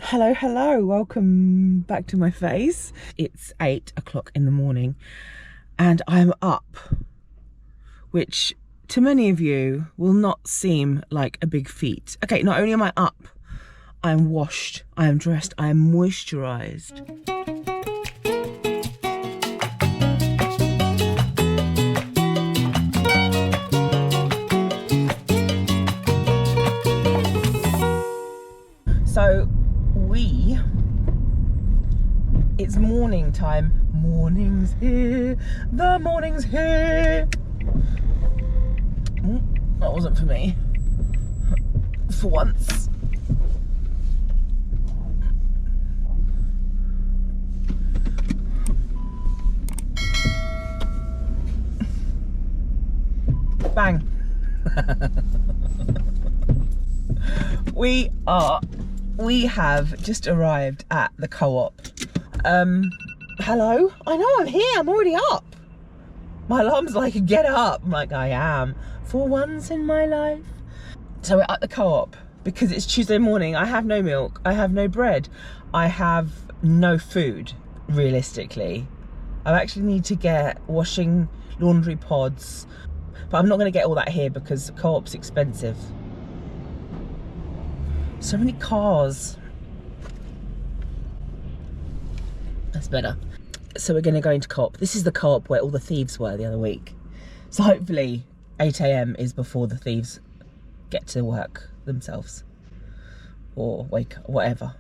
Hello, hello, welcome back to my face. It's 8 o'clock in the morning and I'm up, which to many of you will not seem like a big feat. Okay, not only am I up, I am washed, I am dressed, I am moisturised. So it's morning time. Morning's here, the morning's here. That wasn't for me, for once. Bang. We have just arrived at the co-op. Hello? I know I'm here, I'm already up. My alarm's like, get up. I'm like, I am, for once in my life. So we're at the co-op because it's Tuesday morning. I have no milk, I have no bread, I have no food, realistically. I actually need to get washing laundry pods, but I'm not gonna get all that here because the co-op's expensive. So many cars. That's better. So we're gonna go into co-op. This is the co-op where all the thieves were the other week. So hopefully 8 AM is before the thieves get to work themselves. Or wake, whatever.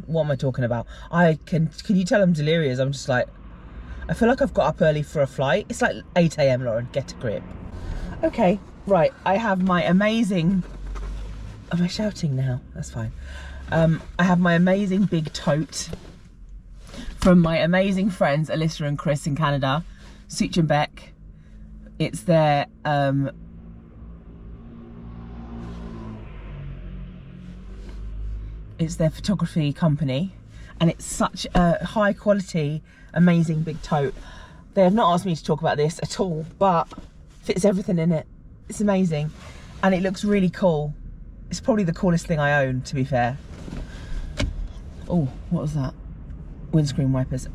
What am I talking about? Can you tell I'm delirious? I'm just like, I feel like I've got up early for a flight. It's like 8 AM, Lauren, get a grip. Okay, right, I have my amazing, am I shouting now? That's fine. I have my amazing big tote from my amazing friends Alyssa and Chris in Canada, Such and Beck. It's their photography company, and it's such a high quality, amazing big tote. They have not asked me to talk about this at all, but fits everything in it. It's amazing, and it looks really cool. It's probably the coolest thing I own, to be fair. Oh, what was that? Windscreen wipers.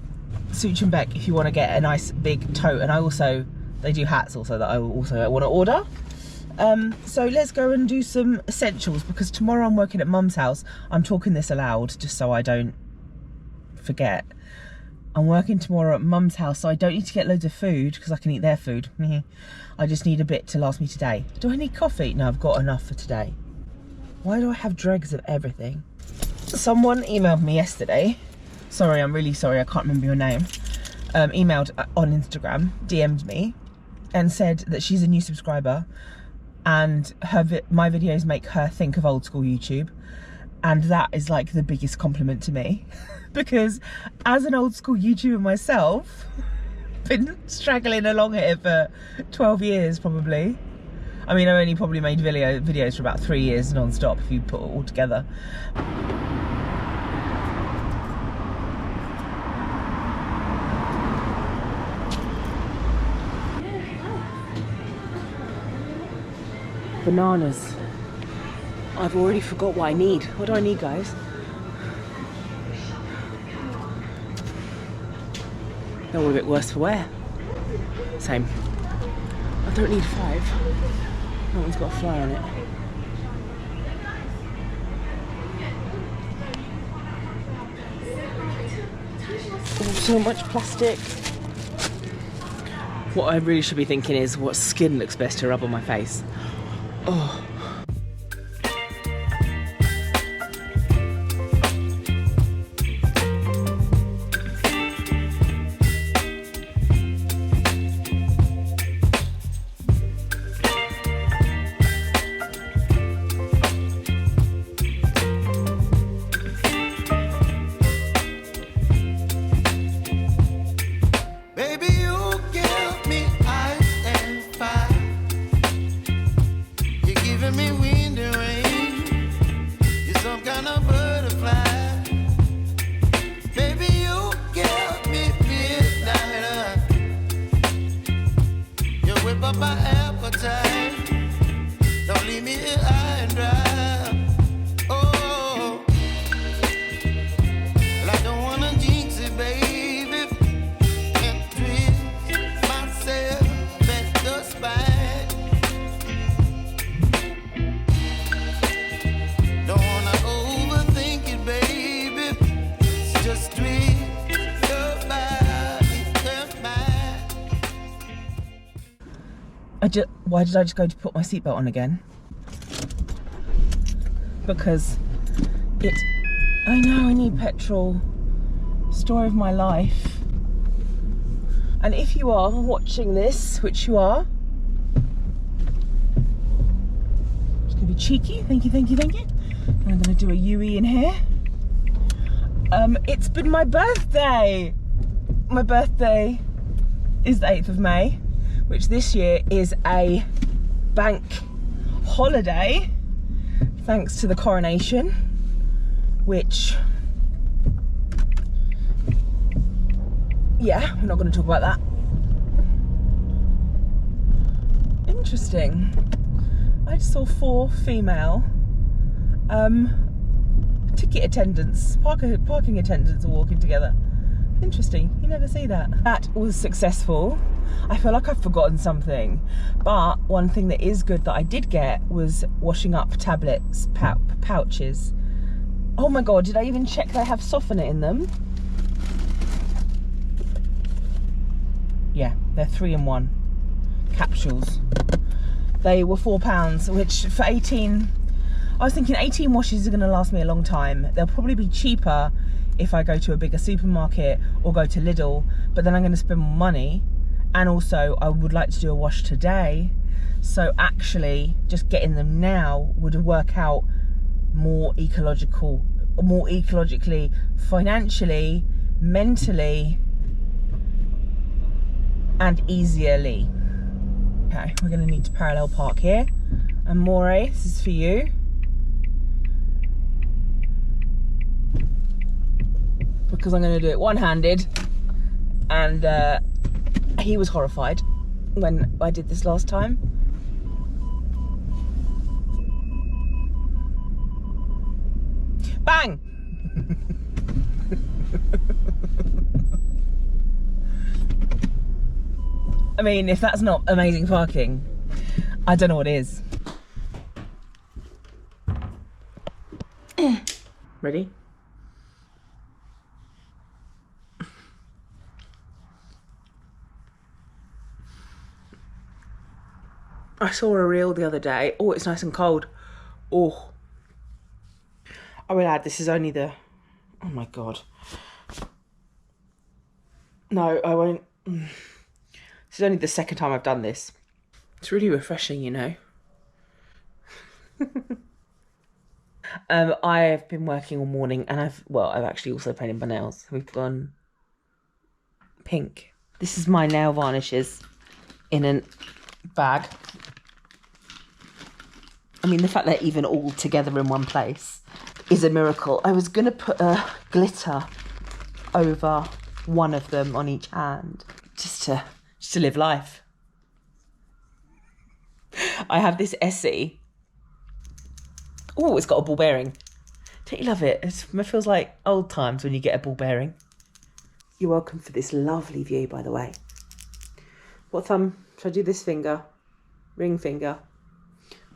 Such and Beck, if you want to get a nice big tote, and they do hats also that I also want to order. So let's go and do some essentials, because tomorrow I'm working at Mum's house. I'm talking this aloud just so I don't forget. I'm working tomorrow at Mum's house, so I don't need to get loads of food because I can eat their food. I just need a bit to last me today. Do I need coffee? No, I've got enough for today. Why do I have dregs of everything? Someone emailed me yesterday. Sorry, I'm really sorry, I can't remember your name. Emailed on Instagram, DM'd me, and said that she's a new subscriber, and my videos make her think of old school YouTube, and that is like the biggest compliment to me. Because as an old school YouTuber myself, been straggling along here for 12 years probably. I mean, I've only probably made videos for about 3 years non-stop if you put it all together. Bananas. I've already forgot what I need. What do I need, guys? They're all a bit worse for wear. Same. I don't need 5. That one's got a fly on it. Oh, so much plastic. What I really should be thinking is what skin looks best to rub on my face. Oh. Giving Why did I just go to put my seatbelt on again? Because I know I need petrol. Story of my life. And if you are watching this, which you are, I'm just gonna be cheeky. Thank you. And I'm gonna do a UE in here. It's been my birthday. My birthday is the 8th of May, which this year is a bank holiday, thanks to the coronation, which, yeah, we're not going to talk about that. Interesting. I just saw 4 female ticket attendants, parking attendants are walking together. Interesting, you never see that. That was successful. I feel like I've forgotten something, but one thing that is good that I did get was washing up tablets, pouches. Oh my God, did I even check they have softener in them? Yeah, they're 3-in-1 capsules. They were £4, which for 18, I was thinking 18 washes are gonna last me a long time. They'll probably be cheaper if I go to a bigger supermarket or go to Lidl, but then I'm gonna spend more money. And also I would like to do a wash today. So actually just getting them now would work out more ecologically, financially, mentally, and easily. Okay, we're gonna need to parallel park here. And More, this is for you. Because I'm gonna do it one-handed, and he was horrified when I did this last time. Bang! I mean, if that's not amazing parking, I don't know what is. Ready? I saw a reel the other day. Oh, it's nice and cold. Oh. I will add, this is only the... Oh my God. No, I won't. This is only the second time I've done this. It's really refreshing, you know. I've been working all morning, and I've actually also painted my nails. We've gone pink. This is my nail varnishes in a bag. I mean, the fact they're even all together in one place is a miracle. I was gonna put a glitter over one of them on each hand, just to live life. I have this Essie. Oh, it's got a ball bearing. Don't you love it? It feels like old times when you get a ball bearing. You're welcome for this lovely view, by the way. What thumb? Should I do this finger? Ring finger.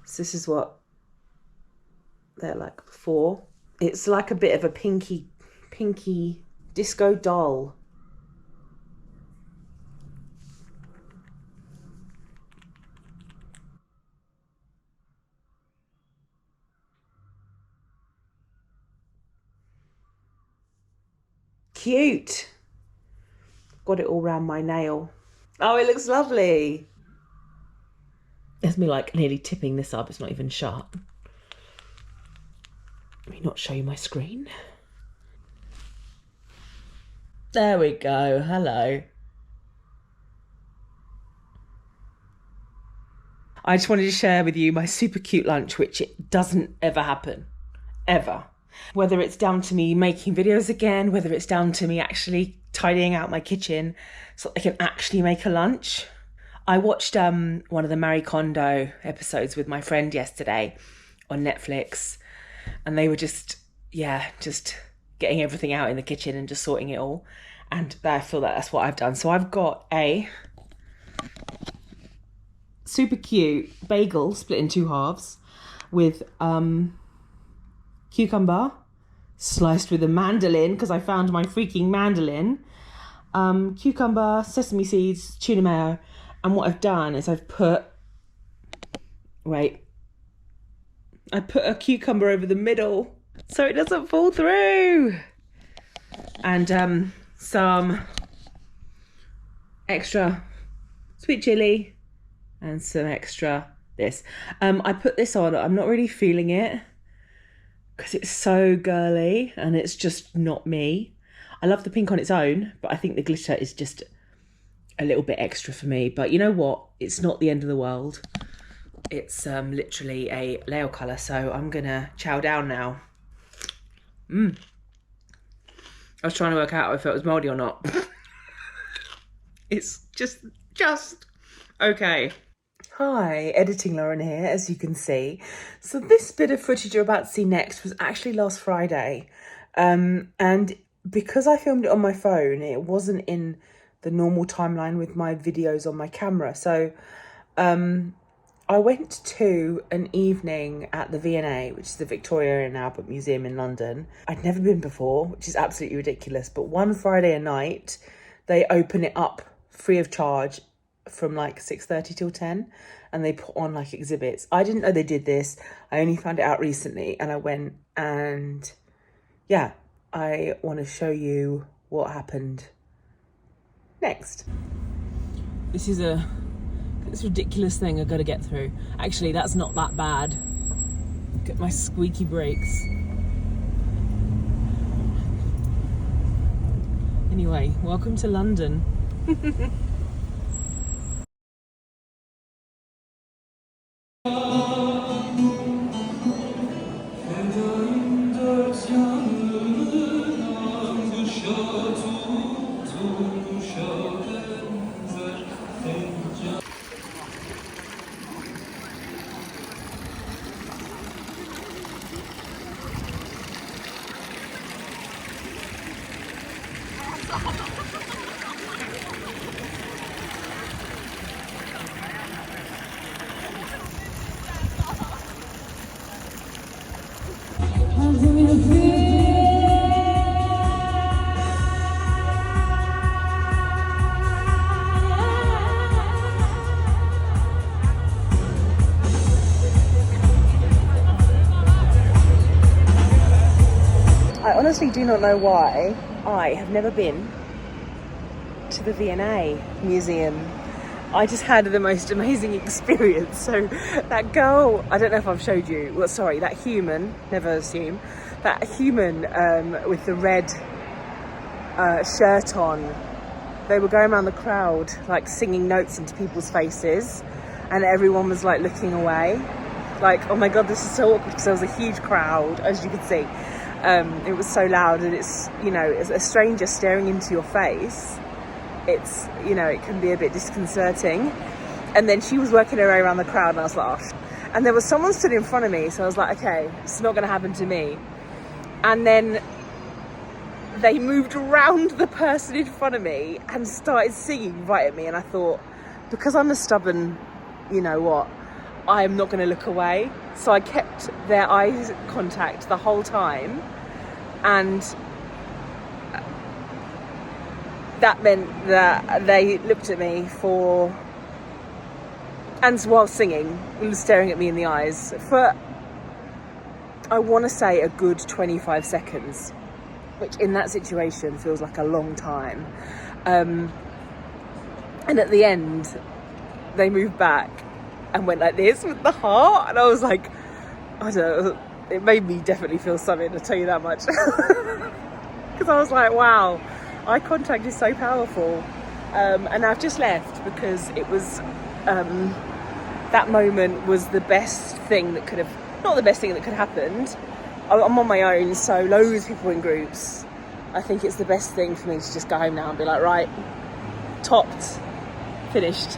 So this is what they're like before. It's like a bit of a pinky disco doll. Cute. Got it all round my nail. Oh, it looks lovely. There's me like nearly tipping this up. It's not even shut. Let me not show you my screen. There we go. Hello. I just wanted to share with you my super cute lunch, which it doesn't ever happen. Ever. Whether it's down to me making videos again, whether it's down to me actually tidying out my kitchen so I can actually make a lunch. I watched one of the Marie Kondo episodes with my friend yesterday on Netflix, and they were just getting everything out in the kitchen and just sorting it all. And I feel that that's what I've done. So I've got a super cute bagel split in 2 halves with cucumber sliced with a mandolin, because I found my freaking mandolin, cucumber, sesame seeds, tuna mayo, and what I've done is I've put Wait. I put a cucumber over the middle so it doesn't fall through. And some extra sweet chili and some extra this. I put this on. I'm not really feeling it because it's so girly and it's just not me. I love the pink on its own, but I think the glitter is just a little bit extra for me. But you know what? It's not the end of the world. It's literally a nail colour, so I'm gonna chow down now. I was trying to work out if it was mouldy or not. It's just okay. Hi, Editing Lauren here, as you can see. So this bit of footage you're about to see next was actually last Friday. And because I filmed it on my phone, it wasn't in the normal timeline with my videos on my camera. So I went to an evening at the V&A, which is the Victoria and Albert Museum in London. I'd never been before, which is absolutely ridiculous. But one Friday a night, they open it up free of charge from like 6:30 till 10, and they put on like exhibits. I didn't know they did this. I only found it out recently, and I went, and yeah, I want to show you what happened next. This is this ridiculous thing I've got to get through. Actually, that's not that bad. Look at my squeaky brakes. Anyway, welcome to London. I honestly do not know why I have never been to the V&A Museum. I just had the most amazing experience. So that girl, I don't know if I've showed you, well, sorry, that human, never assume, that human with the red shirt on, they were going around the crowd like singing notes into people's faces, and everyone was like looking away. Like, oh my God, this is so awkward because there was a huge crowd, as you could see. It was so loud, and it's, you know, it's a stranger staring into your face. It's, you know, it can be a bit disconcerting. And then she was working her way around the crowd, and I was like, oh. And there was someone stood in front of me, so I was like, okay, it's not going to happen to me. And then they moved around the person in front of me and started singing right at me, and I thought, because I'm a stubborn, you know what, I am not going to look away. So I kept their eyes contact the whole time, and that meant that they looked at me for, and while singing, staring at me in the eyes for, I want to say, a good 25 seconds, which in that situation feels like a long time. And at the end, they moved back and went like this with the heart, and I was like, I don't know, it made me definitely feel something, I'll tell you that much. Because I was like, wow, eye contact is so powerful. And I've just left because it was, that moment was the best thing that could have, not the best thing that could have happened. I'm on my own, so loads of people in groups. I think it's the best thing for me to just go home now and be like, right, topped, finished.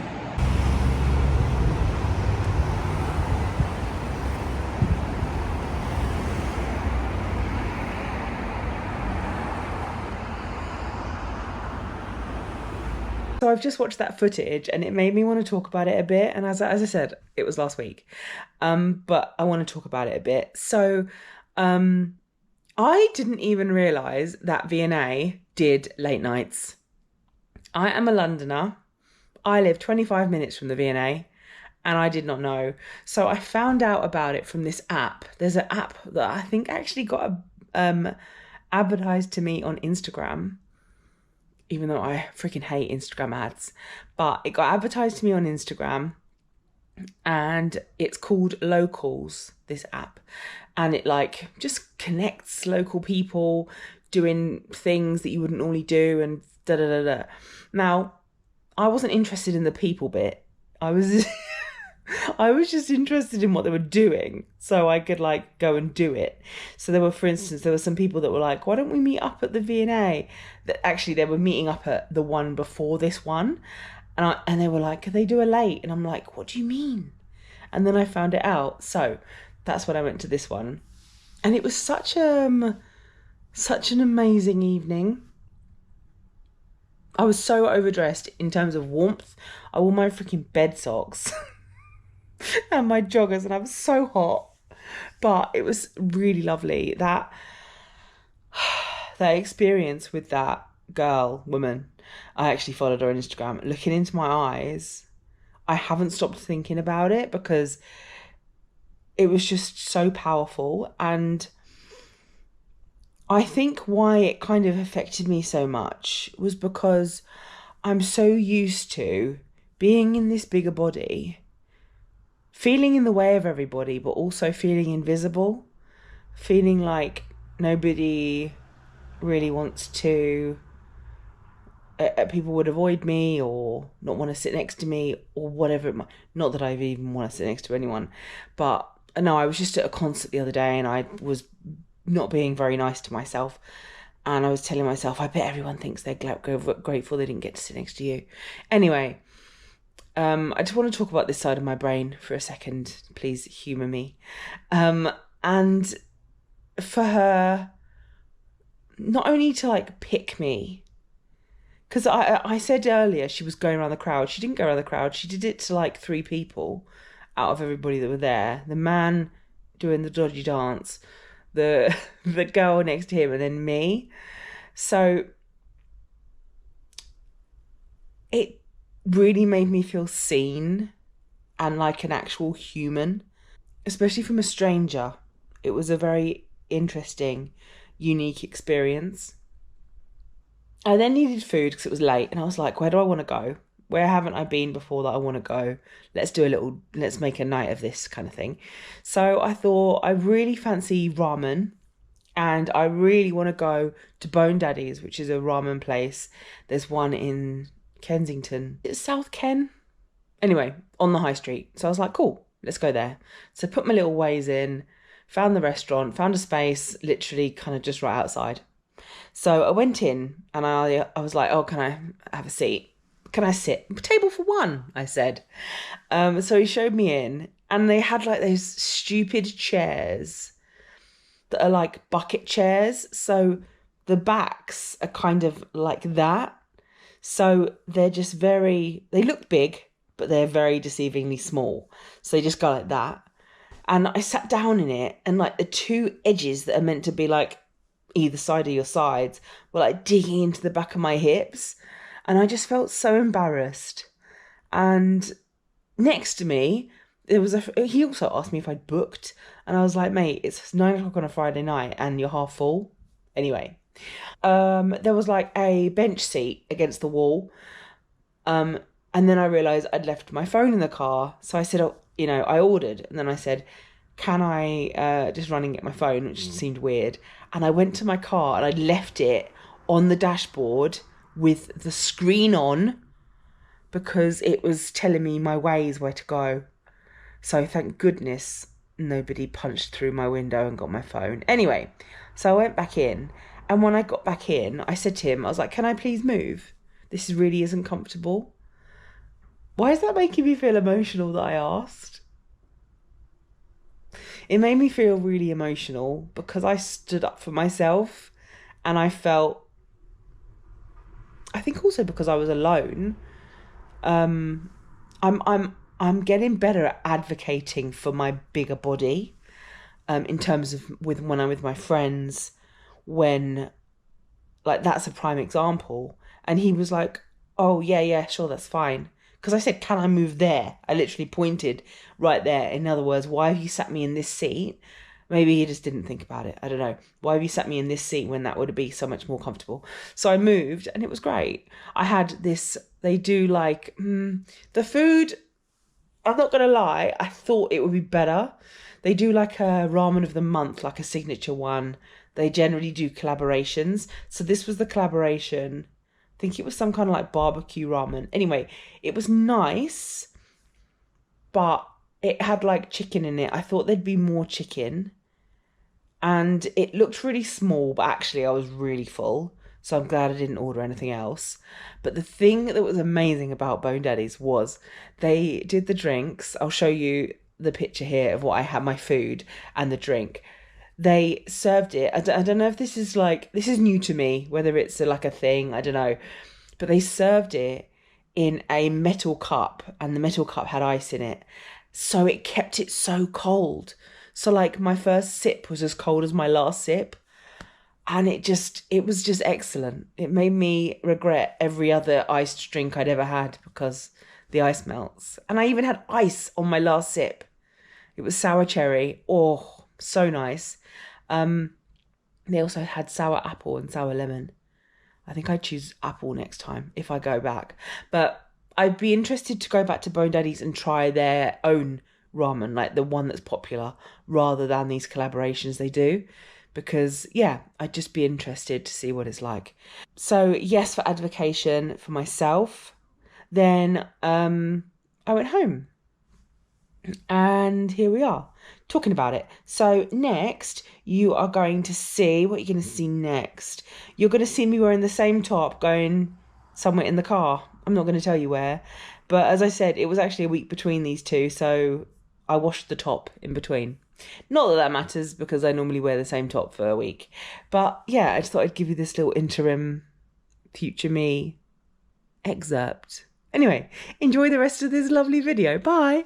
So I've just watched that footage and it made me want to talk about it a bit. And as I said, it was last week, but I want to talk about it a bit. So I didn't even realise that V&A did late nights. I am a Londoner. I live 25 minutes from the V&A, and I did not know. So I found out about it from this app. There's an app that I think actually got advertised to me on Instagram, even though I freaking hate Instagram ads. But it got advertised to me on Instagram, and it's called Locals, this app. And it like just connects local people doing things that you wouldn't normally do, and da da da da. Now, I wasn't interested in the people bit. I was I was just interested in what they were doing so I could like go and do it. So there were, for instance, there were some people that were like, why don't we meet up at the V&A? That actually they were meeting up at the one before this one. And they were like, could they do a late? And I'm like, what do you mean? And then I found it out. So that's when I went to this one. And it was such an amazing evening. I was so overdressed in terms of warmth. I wore my freaking bed socks and my joggers, and I was so hot. But it was really lovely. That experience with that woman, I actually followed her on Instagram. Looking into my eyes, I haven't stopped thinking about it because it was just so powerful. And I think why it kind of affected me so much was because I'm so used to being in this bigger body, feeling in the way of everybody, but also feeling invisible, feeling like nobody really wants to, people would avoid me or not want to sit next to me or whatever it might. Not that I even want to sit next to anyone, but no, I was just at a concert the other day and I was not being very nice to myself, and I was telling myself, I bet everyone thinks they're grateful they didn't get to sit next to you. Anyway, I just want to talk about this side of my brain for a second. Please humour me. And for her not only to like pick me, because I said earlier she was going around the crowd. She didn't go around the crowd. She did it to like 3 people out of everybody that were there. The man doing the dodgy dance, the girl next to him, and then me. So it really made me feel seen and like an actual human, especially from a stranger. It was a very interesting, unique experience. I then needed food because it was late, and I was like, where do I want to go? Where haven't I been before that I want to go? Let's make a night of this kind of thing. So I thought, I really fancy ramen, and I really want to go to Bone Daddy's, which is a ramen place. There's one in Kensington. It's South Ken. Anyway, on the high street. So I was like, cool, let's go there. So put my little ways in, found the restaurant, found a space, literally kind of just right outside. So I went in and I was like, oh, can I have a seat? Can I sit? Table for 1, I said. So he showed me in, and they had like those stupid chairs that are like bucket chairs. So the backs are kind of like that. So they're just they look big, but they're very deceivingly small. So they just go like that. And I sat down in it, and like the 2 edges that are meant to be like either side of your sides were like digging into the back of my hips. And I just felt so embarrassed. And next to me, he also asked me if I'd booked. And I was like, mate, it's 9 o'clock on a Friday night and you're half full. Anyway, there was like a bench seat against the wall. And then I realised I'd left my phone in the car. So I said, I ordered. And then I said, can I just run and get my phone, which seemed weird. And I went to my car and I left it on the dashboard with the screen on because it was telling me my ways where to go. So thank goodness nobody punched through my window and got my phone. Anyway, so I went back in, and when I got back in, I said to him, I was like, can I please move? This really isn't comfortable. Why is that making me feel emotional that I asked? It made me feel really emotional because I stood up for myself, and I think also because I was alone. I'm getting better at advocating for my bigger body, in terms of when I'm with my friends, when like that's a prime example. And he was like, oh yeah, sure, that's fine. Because I said, can I move there? I literally pointed right there. In other words, why have you sat me in this seat? Maybe he just didn't think about it. I don't know. Why have you sat me in this seat when that would be so much more comfortable? So I moved and it was great. I had this, they do like, the food, I'm not going to lie, I thought it would be better. They do like a ramen of the month, like a signature one. They generally do collaborations. So this was the collaboration. I think it was some kind of like barbecue ramen. Anyway, it was nice, but it had like chicken in it. I thought there'd be more chicken. And it looked really small, but actually I was really full. So I'm glad I didn't order anything else. But the thing that was amazing about Bone Daddy's was they did the drinks. I'll show you the picture here of what I had, my food and the drink. They served it. I don't know if this is new to me, whether it's like a thing, I don't know. But they served it in a metal cup, and the metal cup had ice in it. So it kept it so cold. So like my first sip was as cold as my last sip. And it was just excellent. It made me regret every other iced drink I'd ever had because the ice melts. And I even had ice on my last sip. It was sour cherry. Oh, so nice. They also had sour apple and sour lemon. I think I'd choose apple next time if I go back. But I'd be interested to go back to Bone Daddy's and try their own ramen, like the one that's popular, rather than these collaborations they do. Because, yeah, I'd just be interested to see what it's like. So, yes, for advocation for myself. Then I went home. And here we are, talking about it. So, next, you are going to see... What are you going to see next? You're going to see me wearing the same top going somewhere in the car. I'm not going to tell you where. But as I said, it was actually a week between these two. So, I washed the top in between. Not that matters because I normally wear the same top for a week. But yeah, I just thought I'd give you this little interim future me excerpt. Anyway, enjoy the rest of this lovely video. Bye.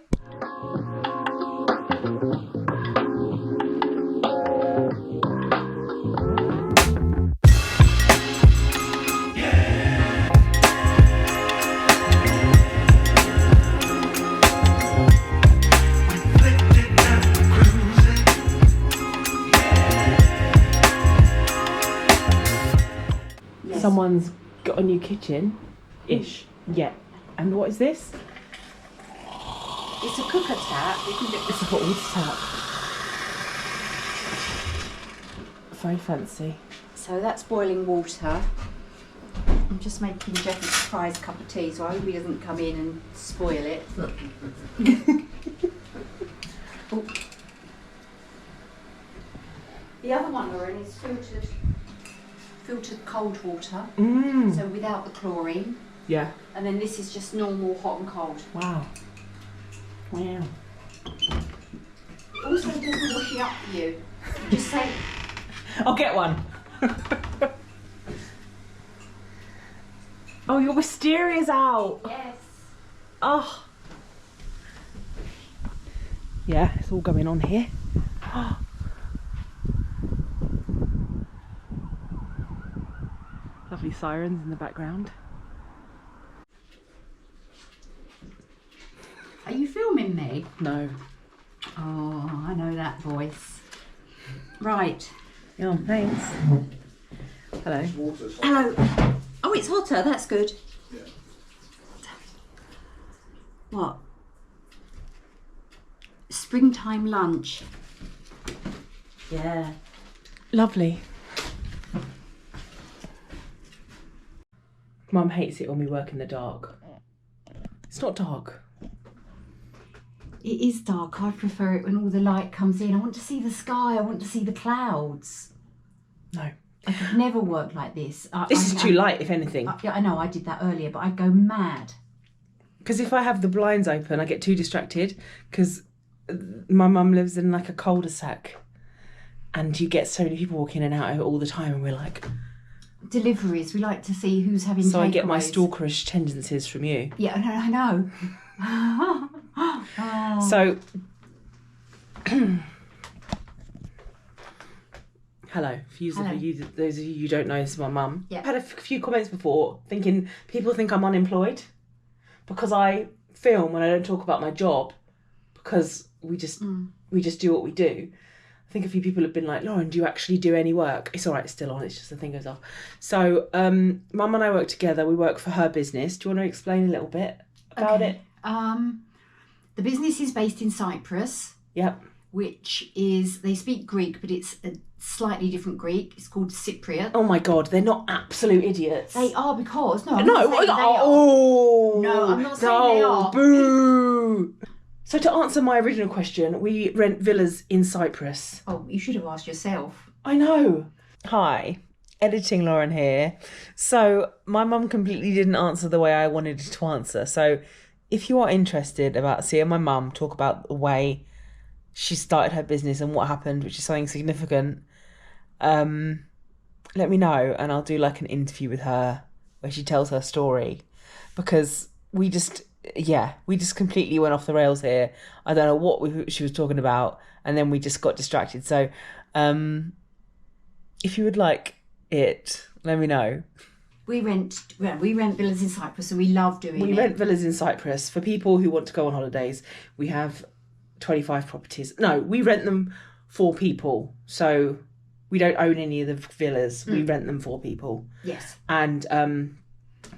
Someone's got a new kitchen-ish. Yeah. And what is this? It's a cooker tap. It's a hot water tap. Very fancy. So that's boiling water. I'm just making Jeff a surprise cup of tea, so I hope he doesn't come in and spoil it. Oh. The other one, Lauren, is filtered cold water. So without the chlorine. Yeah. And then this is just normal hot and cold. Wow. Wow. Also, it doesn't wash it up for you. Just say... I'll get one. Oh, your wisteria's out. Yes. Oh. Yeah, it's all going on here. Lovely sirens in the background. Are you filming me? No. Oh, I know that voice. Right. Oh, thanks. Hello. Hello. Oh, it's hotter. That's good. Yeah. What? Springtime lunch. Yeah. Lovely. Mum hates it when we work in the dark. It's not dark. It is dark. I prefer it when all the light comes in. I want to see the sky. I want to see the clouds. No. I could never work like this. This is too light, if anything. Yeah, I know. I did that earlier, but I'd go mad. Because if I have the blinds open, I get too distracted. Because my mum lives in like a cul-de-sac. And you get so many people walking in and out all the time. And we're like... Deliveries. We like to see who's having takeaways. So I get my stalkerish tendencies from you. Yeah, I know. Oh. So... Hello. For those of you who don't know, this is my mum. Yeah. I've had a few comments before thinking people think I'm unemployed. because I film and I don't talk about my job because we just do what we do. I think a few people have been like, Lauren, do you actually do any work? It's all right, it's still on, it's just the thing goes off. So Mum and I work together. We work for her business. Do you want to explain a little bit about it? The business is based in Cyprus. Yep. Which is, they speak Greek, but it's a slightly different Greek. It's called Cypriot. Oh my God, they're not absolute idiots. They are because, I'm not saying they are. Boo! So to answer my original question, we rent villas in Cyprus. Oh, you should have asked yourself. I know. Hi, editing Lauren here. So my mum completely didn't answer the way I wanted to answer. So if you are interested about seeing my mum talk about the way she started her business and what happened, which is something significant, let me know and I'll do like an interview with her where she tells her story, because we just completely went off the rails here. I don't know what she was talking about, and then we just got distracted. So if you would like it, let me know. We rent villas in Cyprus, so we love doing it. We rent villas in Cyprus for people who want to go on holidays. We have 25 properties. No, we rent them for people. So we don't own any of the villas. We rent them for people. Yes. And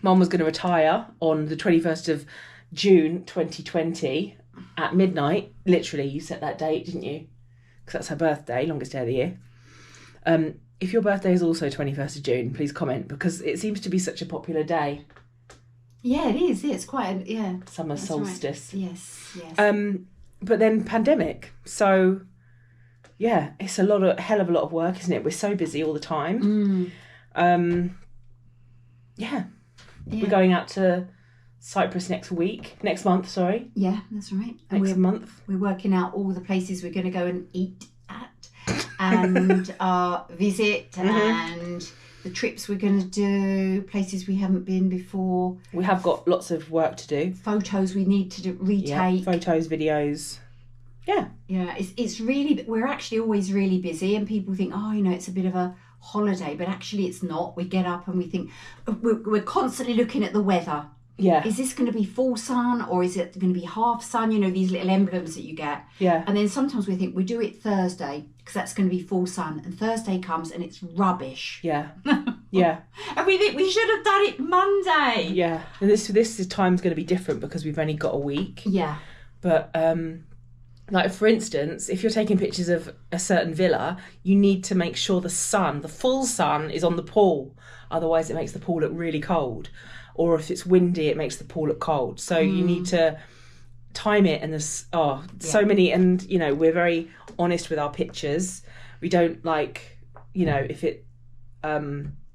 Mum was going to retire on the 21st of June 2020 at midnight. Literally, you set that date, didn't you? Because that's her birthday, longest day of the year. If your birthday is also 21st of June, please comment, because it seems to be such a popular day. Yeah, it is. It's quite Summer solstice. Right. Yes. But then pandemic. So, yeah, it's hell of a lot of work, isn't it? We're so busy all the time. Yeah. We're going out to Cyprus next month, sorry. Yeah, that's right. And next month. We're working out all the places we're going to go and eat at and visit and the trips we're going to do, places we haven't been before. We have got lots of work to do. Photos we need to retake. Yeah, photos, videos. Yeah. Yeah, it's really, we're actually always really busy, and people think, it's a bit of a holiday, but actually it's not. We get up and we think, we're constantly looking at the weather. Yeah. Is this going to be full sun or is it going to be half sun? These little emblems that you get. Yeah. And then sometimes we think we do it Thursday because that's going to be full sun, and Thursday comes and it's rubbish. Yeah. Yeah. And we think we should have done it Monday. Yeah. And this time's going to be different because we've only got a week. Yeah. But like, for instance, if you're taking pictures of a certain villa, you need to make sure the full sun is on the pool. Otherwise it makes the pool look really cold. Or if it's windy, it makes the pool look cold. So you need to time it, and there's so many, and we're very honest with our pictures. We don't if it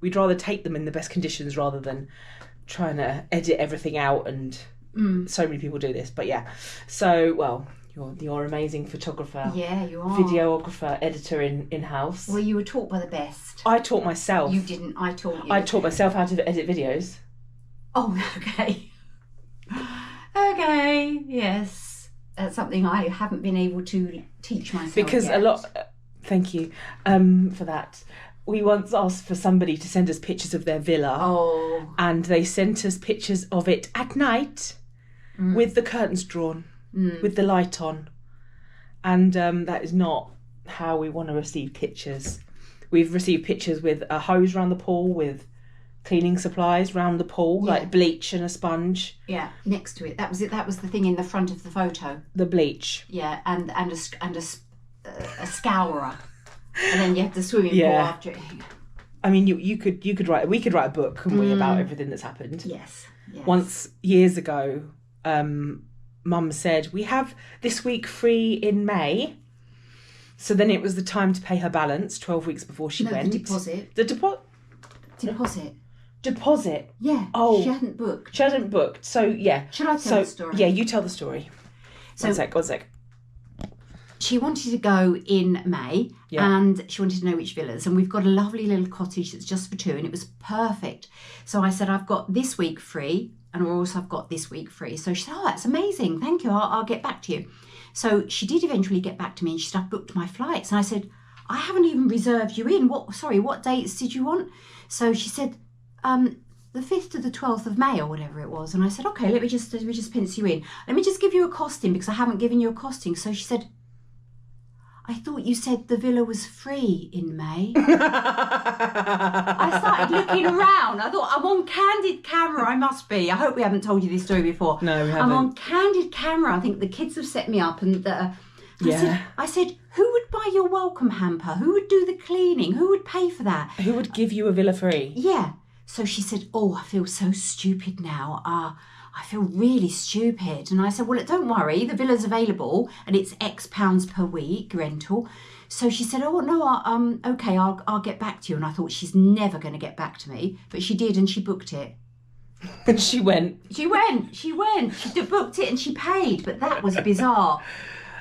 we'd rather take them in the best conditions rather than trying to edit everything out, and so many people do this. But yeah, so you're an amazing photographer. Yeah, you are. Videographer, editor in-house. Well, you were taught by the best. I taught myself. You didn't, I taught you. I taught myself how to edit videos. Oh, okay. Okay, yes. That's something I haven't been able to teach myself because yet. Thank you for that. We once asked for somebody to send us pictures of their villa. Oh. And they sent us pictures of it at night with the curtains drawn, with the light on. And that is not how we want to receive pictures. We've received pictures with a hose around the pool, with cleaning supplies round the pool, like bleach and a sponge. Yeah, next to it. That was it. That was the thing in the front of the photo. The bleach. Yeah, and a scourer, and then you have the swimming pool after it. I mean, we could write a book, couldn't we, about everything that's happened? Yes. Once years ago, Mum said, we have this week free in May. So then it was the time to pay her balance 12 weeks before she went. The deposit. Deposit. Yeah. Oh. She hadn't booked. So, yeah. Should I tell the story? Yeah, you tell the story. One sec. She wanted to go in May, and she wanted to know which villas. And we've got a lovely little cottage that's just for two, and it was perfect. So I said, I've got this week free, and also I've got this week free. So she said, that's amazing. Thank you. I'll get back to you. So she did eventually get back to me, and she said, I've booked my flights. And I said, I haven't even reserved you in. What dates did you want? So she said, the 5th to the 12th of May or whatever it was. And I said, okay, let me just pencil you in. Let me just give you a costing because I haven't given you a costing. So she said, I thought you said the villa was free in May. I started looking around. I thought, I'm on candid camera. I must be. I hope we haven't told you this story before. No, we haven't. I'm on candid camera. I think the kids have set me up. And I said, who would buy your welcome hamper? Who would do the cleaning? Who would pay for that? Who would give you a villa free? Yeah. So she said, oh, I feel so stupid now. I feel really stupid. And I said, well, don't worry, the villa's available and it's X pounds per week rental. So she said, oh, no, okay, I'll get back to you. And I thought, she's never going to get back to me. But she did, and she booked it. And she went. She booked it and she paid. But that was bizarre.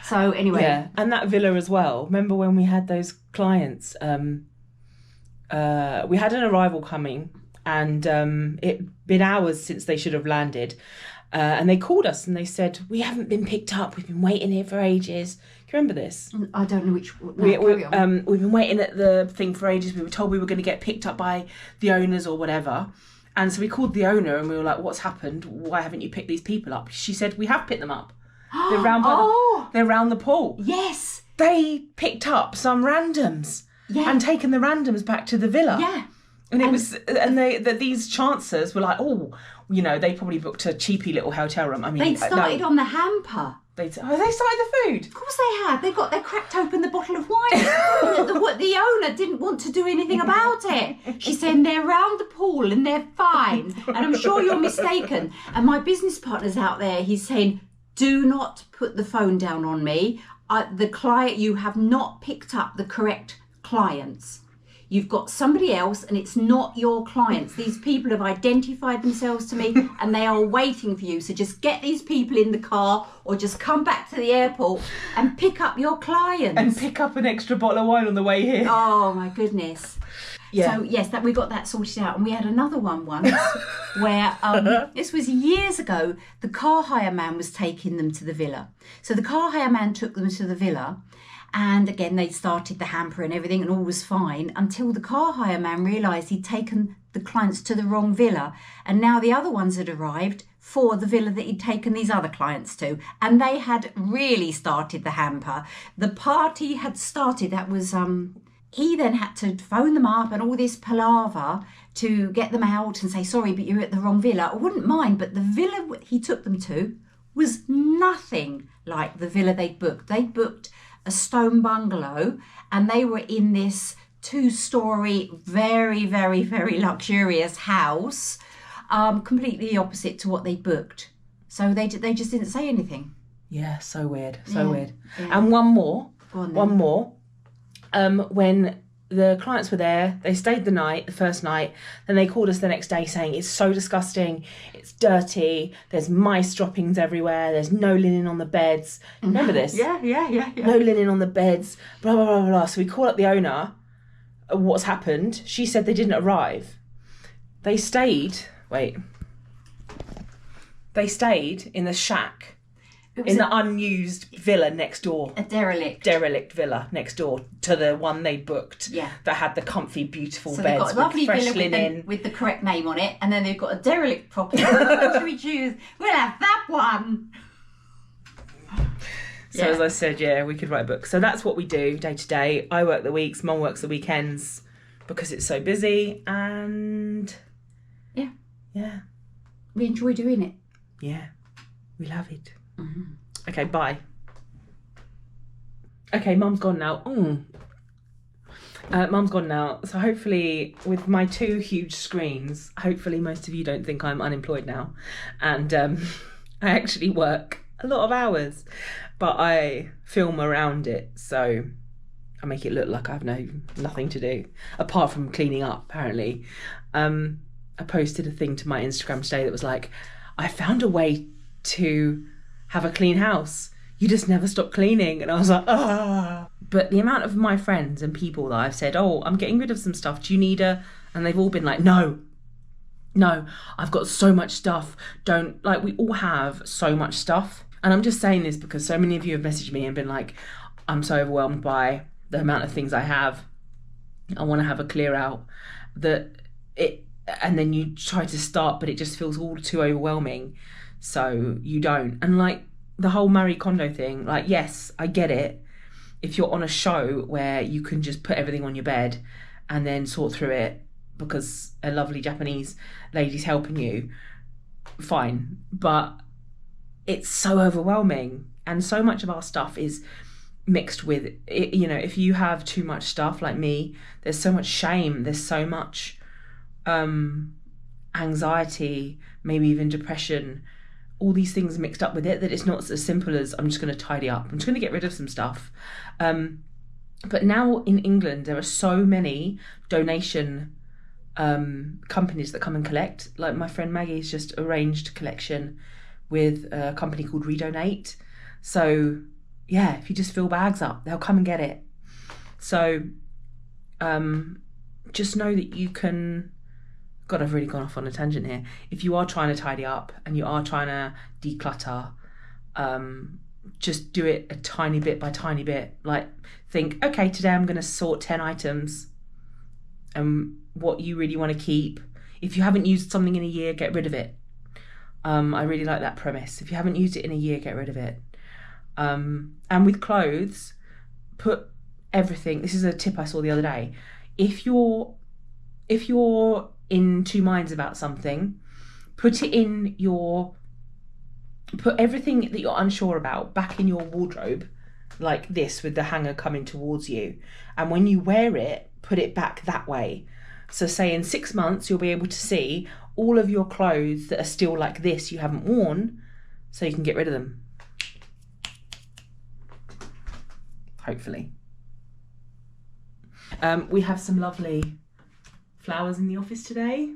So anyway. Yeah, and that villa as well. Remember when we had those clients? We had an arrival coming. And it'd been hours since they should have landed. And they called us and they said, we haven't been picked up. We've been waiting here for ages. Do you remember this? I don't know which. No, we've been waiting at the thing for ages. We were told we were going to get picked up by the owners or whatever. And so we called the owner and we were like, what's happened? Why haven't you picked these people up? She said, we have picked them up. They're round the pool. Yes. They picked up some randoms and taken the randoms back to the villa. Yeah. And these chancers were like, oh, you know, they probably booked a cheapy little hotel room. I mean, they'd started on the hamper. They started the food. Of course they had. They cracked open the bottle of wine. the owner didn't want to do anything about it. She's saying they're round the pool and they're fine. And I'm sure you're mistaken. And my business partner's out there. He's saying, do not put the phone down on me. The client, you have not picked up the correct clients. You've got somebody else and it's not your clients. These people have identified themselves to me and they are waiting for you. So just get these people in the car or just come back to the airport and pick up your clients. And pick up an extra bottle of wine on the way here. Oh, my goodness. Yeah. So, yes, we got that sorted out. And we had another one once where this was years ago. The car hire man was taking them to the villa. So the car hire man took them to the villa. And again, they started the hamper and everything and all was fine until the car hire man realised he'd taken the clients to the wrong villa. And now the other ones had arrived for the villa that he'd taken these other clients to. And they had really started the hamper. The party had started. That was, he then had to phone them up and all this palaver to get them out and say, sorry, but you're at the wrong villa. I wouldn't mind, but the villa he took them to was nothing like the villa they'd booked. They'd booked a stone bungalow and they were in this 2-story very, very, very luxurious house, completely opposite to what they booked. So they just didn't say anything. Yeah, so weird. Yeah. And one more when the clients were there, they stayed the first night, then they called us the next day saying it's so disgusting, it's dirty, there's mice droppings everywhere, there's no linen on the beds. Remember this? Yeah. No linen on the beds, blah, blah, blah, blah. So we called up the owner, what's happened? She said they didn't arrive. They stayed in the shack, in the unused villa next door. A derelict villa next door to the one they booked. Yeah. That had the comfy, beautiful so beds they've got a lovely with fresh villa linen. with the correct name on it, and then they've got a derelict property. Which should we choose? We'll have that one. So as I said, we could write a book. So that's what we do day to day. I work the weeks, Mum works the weekends because it's so busy, and yeah, we enjoy doing it. Yeah, we love it. Mm-hmm. Okay, bye. Okay, Mum's gone now. Mum's gone now. So hopefully with my 2 huge screens, hopefully most of you don't think I'm unemployed now. And I actually work a lot of hours, but I film around it. So I make it look like I have nothing to do apart from cleaning up, apparently. I posted a thing to my Instagram today that was like, I found a way to have a clean house. You just never stop cleaning. And I was like, ah. But the amount of my friends and people that I've said, oh, I'm getting rid of some stuff. Do you need a... And they've all been like, no, I've got so much stuff. We all have so much stuff. And I'm just saying this because so many of you have messaged me and been like, I'm so overwhelmed by the amount of things I have. I want to have a clear out that and then you try to start, but it just feels all too overwhelming, so you don't. And like the whole Marie Kondo thing, like, yes, I get it. If you're on a show where you can just put everything on your bed and then sort through it because a lovely Japanese lady's helping you, fine. But it's so overwhelming, and so much of our stuff is mixed with it. You know, if you have too much stuff like me, there's so much shame, there's so much anxiety, maybe even depression, all these things mixed up with it, that it's not as simple as I'm just going to tidy up, I'm just going to get rid of some stuff. But now in England there are so many donation companies that come and collect. Like my friend Maggie's just arranged a collection with a company called Redonate. So yeah, if you just fill bags up, they'll come and get it. So just know that you can... God, I've really gone off on a tangent here. If you are trying to tidy up and you are trying to declutter, just do it a tiny bit by tiny bit. Like, think, okay, today I'm going to sort 10 items and what you really want to keep. If you haven't used something in a year, get rid of it. I really like that premise. If you haven't used it in a year, get rid of it. And with clothes, put everything... This is a tip I saw the other day. If you're in two minds about something, put everything that you're unsure about back in your wardrobe, like this, with the hanger coming towards you, and when you wear it, put it back that way. So say in 6 months you'll be able to see all of your clothes that are still like this you haven't worn, so you can get rid of them, hopefully. We have some lovely flowers in the office today.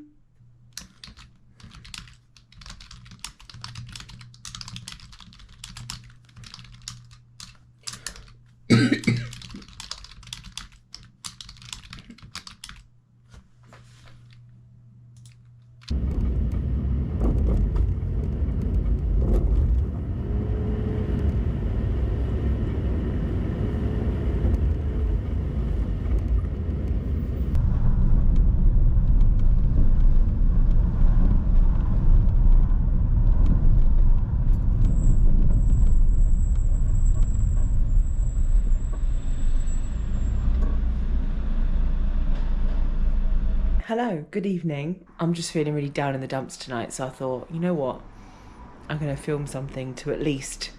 Hello, good evening. I'm just feeling really down in the dumps tonight, so I thought, you know what? I'm going to film something to at least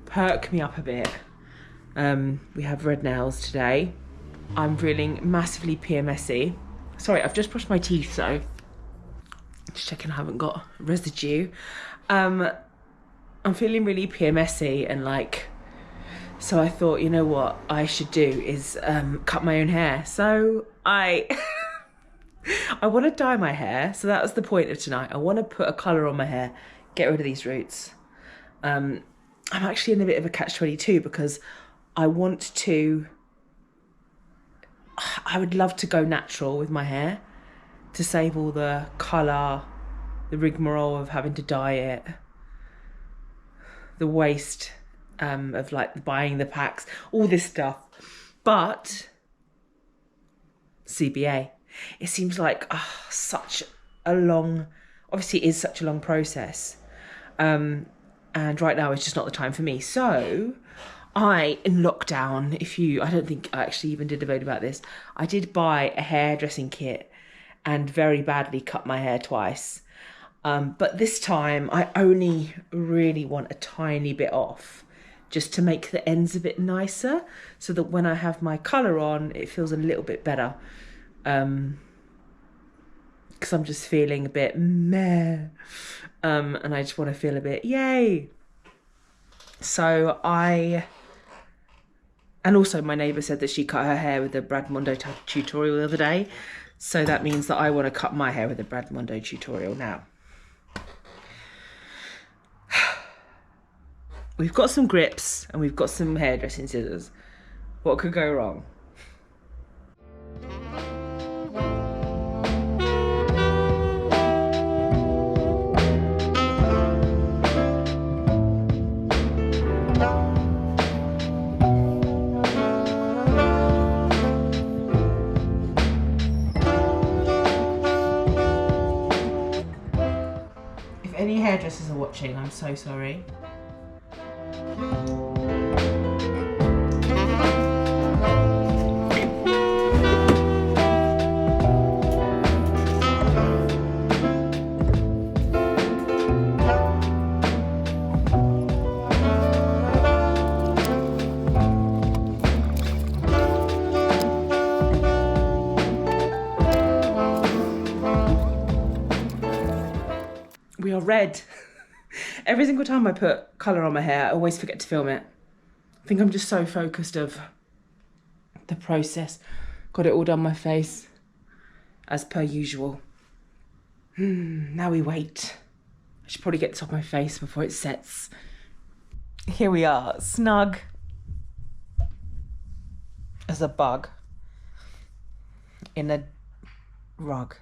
perk me up a bit. We have red nails today. I'm feeling massively PMSy. Sorry, I've just brushed my teeth, so just checking I haven't got residue. I'm feeling really PMSy and like... So I thought, you know what I should do is cut my own hair. So I want to dye my hair. So that was the point of tonight. I want to put a colour on my hair, get rid of these roots. I'm actually in a bit of a catch-22 because I would love to go natural with my hair to save all the colour, the rigmarole of having to dye it, the waste of like buying the packs, all this stuff. But CBA, it seems like such a long, obviously it is such a long process, and right now it's just not the time for me. So in lockdown, I don't think I actually even did a vote about this, I did buy a hairdressing kit and very badly cut my hair twice, but this time I only really want a tiny bit off, just to make the ends a bit nicer, so that when I have my colour on, it feels a little bit better. Because I'm just feeling a bit meh, and I just want to feel a bit yay. So and also my neighbour said that she cut her hair with the Brad Mondo tutorial the other day, so that means that I want to cut my hair with the Brad Mondo tutorial now. We've got some grips and we've got some hairdressing scissors. What could go wrong? hairdressers are watching, I'm so sorry. We are red. Every single time I put colour on my hair, I always forget to film it. I think I'm just so focused of the process. Got it all done my face, as per usual. Now we wait. I should probably get this off my face before it sets. Here we are, snug as a bug in a rug.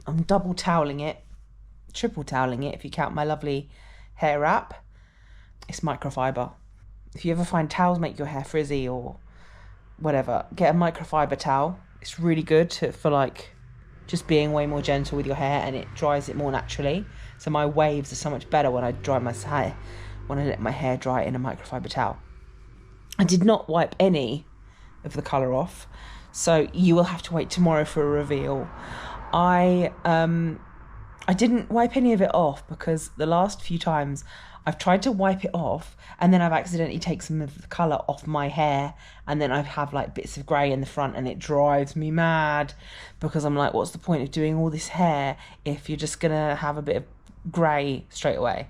I'm double toweling it, triple toweling it if you count my lovely hair wrap. It's microfiber. If you ever find towels make your hair frizzy or whatever, get a microfiber towel. It's really good for like just being way more gentle with your hair, and it dries it more naturally. So my waves are so much better when I dry my hair, when I let my hair dry in a microfiber towel. I did not wipe any of the colour off, so you will have to wait tomorrow for a reveal. I didn't wipe any of it off because the last few times I've tried to wipe it off and then I've accidentally taken some of the colour off my hair, and then I have like bits of grey in the front, and it drives me mad because I'm like, what's the point of doing all this hair if you're just gonna have a bit of grey straight away?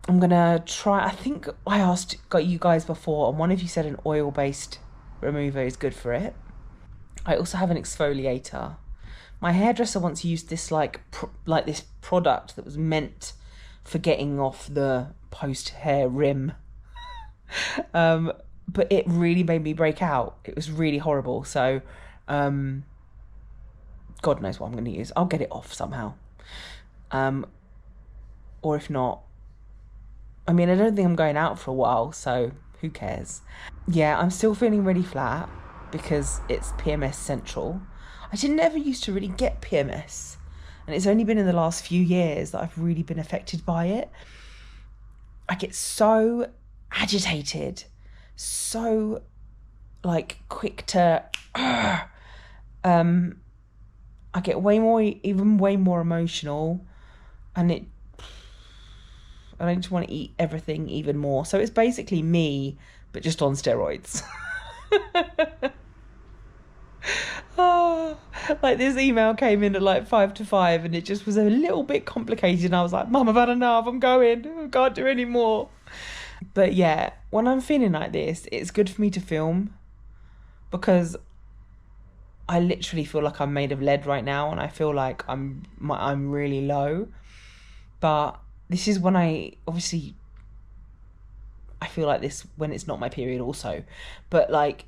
I'm gonna try, I think I got you guys before, and one of you said an oil-based remover is good for it. I also have an exfoliator. My hairdresser once used this like this product that was meant for getting off the post-hair rim. But it really made me break out. It was really horrible. So, God knows what I'm going to use. I'll get it off somehow. Or if not, I mean, I don't think I'm going out for a while, so who cares? Yeah, I'm still feeling really flat because it's PMS central. I didn't ever used to really get PMS, and it's only been in the last few years that I've really been affected by it. I get so agitated, so like quick to I get way more emotional, and I just want to eat everything even more. So it's basically me, but just on steroids. Oh, like this email came in at like 5 to 5 and it just was a little bit complicated, and I was like, Mum, I've had enough, I'm going, I can't do any more. But yeah, when I'm feeling like this, it's good for me to film because I literally feel like I'm made of lead right now, and I feel like I'm really low. But this is when I feel like this when it's not my period also, but like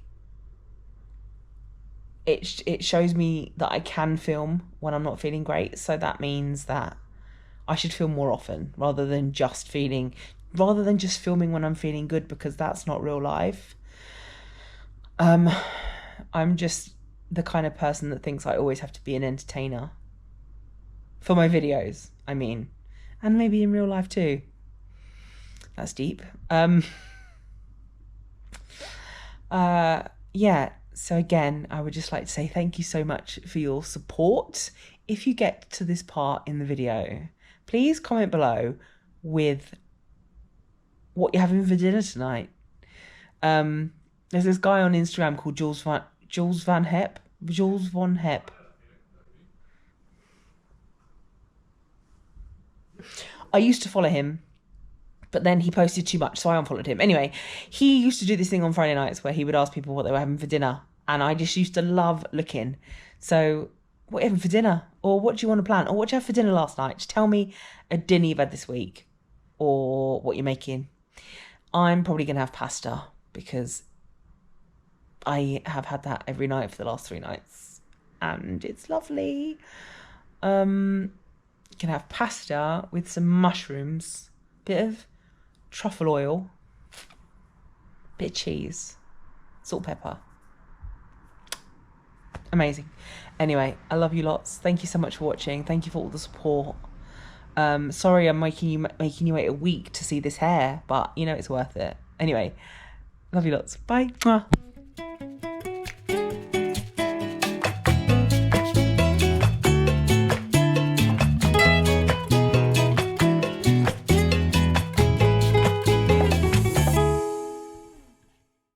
it shows me that I can film when I'm not feeling great. So that means that I should film more often rather than just filming when I'm feeling good, because that's not real life. I'm just the kind of person that thinks I always have to be an entertainer for my videos, I mean, and maybe in real life too. That's deep. Yeah. So again, I would just like to say thank you so much for your support. If you get to this part in the video, please comment below with what you're having for dinner tonight. There's this guy on Instagram called Jules Von Hep. I used to follow him, but then he posted too much, so I unfollowed him. Anyway, he used to do this thing on Friday nights where he would ask people what they were having for dinner, and I just used to love looking. So, what are you having for dinner? Or what do you want to plan? Or what did you have for dinner last night? Just tell me a dinner you've had this week, or what you're making. I'm probably going to have pasta, because I have had that every night for the last 3 nights, and it's lovely. You can have pasta with some mushrooms, bit of truffle oil, bit of cheese, salt, pepper. Amazing. Anyway, I love you lots. Thank you so much for watching. Thank you for all the support. Sorry I'm making you wait a week to see this hair, but you know it's worth it. Anyway, love you lots. Bye. Mwah.